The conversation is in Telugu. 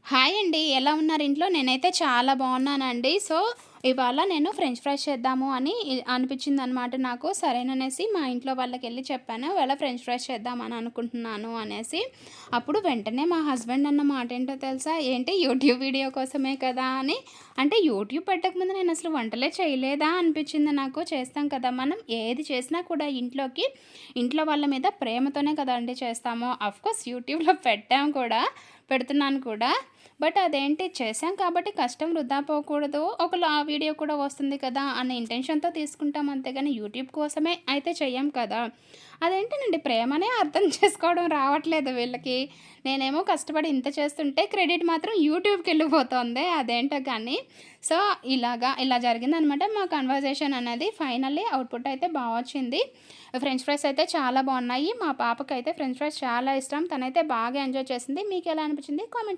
హాయ్ అండి. ఎలా ఉన్నారు ఇంట్లో? నేనైతే చాలా బాగున్నానండి. ఇవాళ నేను ఫ్రెంచ్ ఫ్రైస్ చేద్దాము అని అనిపించిందనమాట నాకు. సరేననేసి మా ఇంట్లో వాళ్ళకెళ్ళి చెప్పాను. ఇవాళ ఫ్రెంచ్ ఫ్రైస్ చేద్దామని అనుకుంటున్నాను అనేసి. అప్పుడు వెంటనే మా హస్బెండ్ అన్న మాటేంటో తెలుసా? ఏంటి యూట్యూబ్ వీడియో కోసమే కదా అని. అంటే యూట్యూబ్ పెట్టకముందు నేనసలు వంటలే చేయలేదా అనిపించింది నాకు. చేస్తాం కదా! మనం ఏది చేసినా కూడా ఇంట్లో వాళ్ళ మీద ప్రేమతోనే కదండీ చేస్తాము. ఆఫ్‌కోర్స్ యూట్యూబ్‌లో పెట్టాం కూడా. పెడుతున్నాను కూడా. బట్ అదేంటి చేశాం కాబట్టి కష్టం వృధా పోకూడదు. వీడియో కూడా వస్తుంది కదా! అన్న ఇంటెన్షన్‌తో తీసుకుంటాం అంతేగాని యూట్యూబ్ కోసమే అయితే చెయ్యం కదా! అదేంటోనండి ప్రేమనే అర్థం చేసుకోవడం రావట్లేదు వీళ్ళకి. నేనేమో కష్టపడి ఇంత చేస్తుంటే క్రెడిట్ మాత్రం యూట్యూబ్‌కెళ్ళిపోతోంది. అదేంటో కానీ. సో, ఇలా జరిగిందనమాట మా కన్వర్జేషన్ అనేది. ఫైనల్లీ అవుట్‌పుట్ అయితే బా వచ్చింది. ఫ్రెంచ్ ఫ్రైస్ అయితే చాలా బావున్నాయి. మా పాపకైతే ఫ్రెంచ్ ఫ్రైస్ చాలా ఇష్టం. తనైతే బాగా ఎంజాయ్ చేసింది. మీకెలా అనిపించింది? కామెంట్